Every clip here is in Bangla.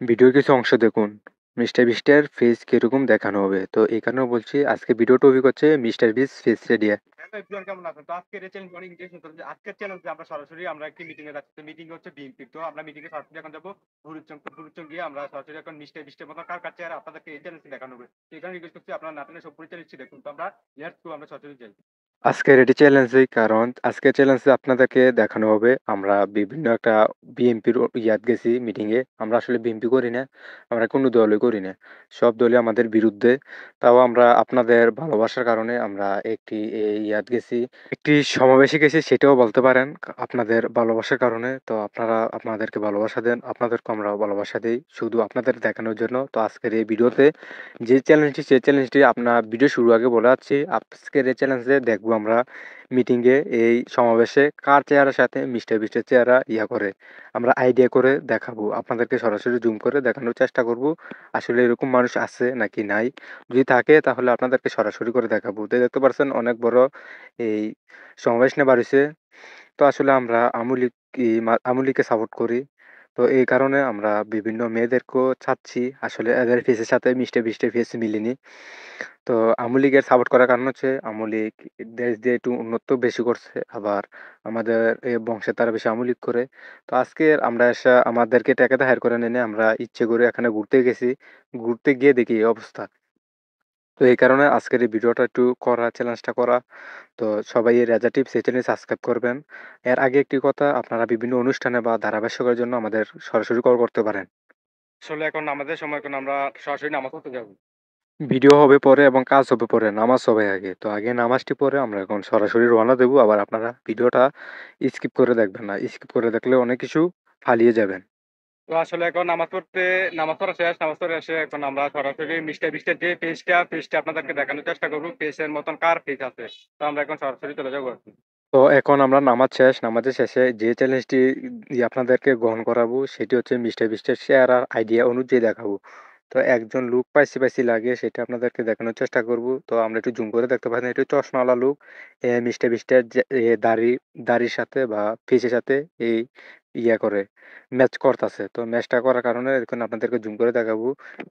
ভিডিওর কিছু অংশ দেখুন। মিস্টার বিস্টের ফেস কিরকম দেখানো হবে। তো এই কারণে বলছি আজকে ভিডিও টপিক হচ্ছে মিস্টার বিস্ট ফেসটা দিয়ে। হ্যালো এভরিওয়ান কেমন আছেন? তো আজকের এই চ্যালেঞ্জ অনেক ইন্টারেস্টিং চলছে। আজকের চ্যালেঞ্জে আমরা সরাসরি একটি মিটিং এ যাচ্ছি। তো মিটিং হচ্ছে বিএনপির। তো আমরা মিটিং এ সরাসরি এখন যাবো ভুরুচ্চং গিয়ে আমরা সরাসরি এখন মিস্টার বিস্টের মতো কার চেহারা আপনাদেরকে এই চ্যালেঞ্জটি দেখানো হবে। তো এখানে রিকোয়েস্ট করছি আপনারা না টেনে সম্পূর্ণ চ্যালেঞ্জটি দেখুন। তো আমরা লেটস গো আমরা সরাসরি যাই। আজকের এটি চ্যালেঞ্জেই কারণ আজকের চ্যালেঞ্জে আপনাদেরকে দেখানো হবে আমরা বিভিন্ন একটা বিএনপির ইয়াত গেছি মিটিংয়ে। আমরা আসলে বিএনপি করি না, আমরা কোনো দলই করি না। সব দলই আমাদের বিরুদ্ধে। তাও আমরা আপনাদের ভালোবাসার কারণে আমরা একটি ইয়াত গেছি, একটি সমাবেশে গেছি সেটাও বলতে পারেন আপনাদের ভালোবাসার কারণে। তো আপনারা আপনাদেরকে ভালোবাসা দেন, আপনাদেরকে আমরাও ভালোবাসা দেই শুধু আপনাদের দেখানোর জন্য। তো আজকের এই ভিডিওতে সেই চ্যালেঞ্জটি আপনার ভিডিও শুরুর আগে বলে যাচ্ছি। আজকের এই চ্যালেঞ্জে দেখবো আমরা মিটিংয়ে এই সমাবেশে কার চেহারার সাথে মিস্টার বিস্টের চেহারা করে। আমরা আইডিয়া করে দেখাবো। আপনাদেরকে সরাসরি জুম করে দেখানোর চেষ্টা করব। আসলে এরকম মানুষ আছে নাকি নাই। যদি থাকে তাহলে আপনাদেরকে সরাসরি করে দেখাবো। তো দেখতে পারছেন অনেক বড় এই সমাবেশ নেবার হইছে। তো আসলে আমরা আমূলকে সাপোর্ট করি। তো এই কারণে আমরা বিভিন্ন মেয়েদেরকেও চাচ্ছি। আসলে এদের ফেসের সাথে মিস্টার বিস্টের ফেস মিলেনি। তো আওয়ামী লীগের সাপোর্ট করার কারণ হচ্ছে আওয়ামী লীগ দেশ দিয়ে একটু উন্নত বেশি করছে। আবার আমাদের বংশের তারা বেশি আওয়ামী লীগ করে। তো আজকে আমরা এসে আমাদেরকে টেকাতে হায়ার করে এনে আমরা ইচ্ছে করে এখানে ঘুরতে গেছি। ঘুরতে গিয়ে দেখি এই অবস্থা। তো এই কারণে আজকের এই ভিডিওটা একটু করা, চ্যালেঞ্জটা করা। তো সবাই এই রেজা টিপস এই চ্যানেল সাবস্ক্রাইব করবেন। এর আগে একটি কথা, আপনারা বিভিন্ন অনুষ্ঠানে বা ধারাভাষ্যকের জন্য আমাদের সরাসরি কল করতে পারেন। আসলে এখন আমাদের সময় এখন আমরা সরাসরি নামাজ পড়তে যাব। ভিডিও হবে পরে এবং কাজ হবে পরে, নামাজ হবে আগে। তো আগে নামাজটি পড়ে আমরা এখন সরাসরি রওনা দেবো। আবার আপনারা ভিডিওটা স্কিপ করে দেখবেন না। স্কিপ করে দেখলে অনেক কিছু হারিয়ে যাবেন। তো আসলে এখন নামাজ পড়া শেষ। নামাজ পড়ে এসে এখন আমরা সরাসরি মিস্টার বিস্টের যে পেজটা আপনাদেরকে দেখানোর চেষ্টা করব। পেজের মতন কার পেজ আছে। তো আমরা এখন সরাসরি চলে যাবো আরকি। তো এখন আমরা নামাজ শেষ। নামাজের শেষে যে চ্যালেঞ্জটি আপনাদেরকে গ্রহণ করাবো সেটি হচ্ছে মিস্টার বিস্টের শেয়ার আর আইডিয়া অনুযায়ী দেখাবো। তো একজন লোক পাইছি লাগে সেটা আপনাদেরকে দেখানোর চেষ্টা করব। তো আমরা একটু জুম করে দেখতে পাচ্ছেন, এটা চশমাওয়ালা লোক মিস্টার বিস্টের যে দাড়ির সাথে বা ফেসের সাথে এই করে ম্যাচ করতেছে। তো ম্যাচটা করার কারণে এখন আপনাদেরকে জুম করে দেখাবো।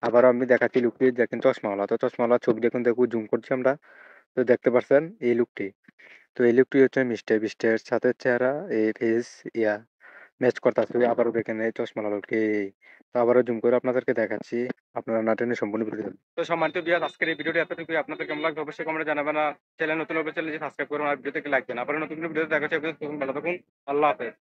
আবারও আমি দেখাচ্ছি লোকটি দেখেন চশমাওয়ালা। তো চশমাওয়ালা ছবিটা এখন দেখবো, জুম করছি আমরা। তো দেখতে পাচ্ছেন এই লোকটি। তো এই লোকটি হচ্ছে মিস্টার বিস্টের সাথে চেহারা এই ফেস ইয়া ম্যাচ করতেছে। আবারও দেখেন এই চশমাওয়ালা লোকটি। তো আবারও জুম করে আপনাদেরকে দেখাচ্ছি। আপনারা না টেনে সম্পূর্ণ ভিডিও দেখুন। তো সম্মানিত ভিউয়ার্স আজকের এই ভিডিওটি এতটুকুই। আপনাদের কেমন লাগলো অবশ্যই কমেন্টে জানাবেন। আর চ্যানেল নতুন হলে চ্যানেলটি সাবস্ক্রাইব করুন আর ভিডিওতে লাইক দেন। আবার নতুন কোনো ভিডিওতে দেখা হচ্ছে। ততক্ষণ ভালো থাকুন। আল্লাহ হাফেজ।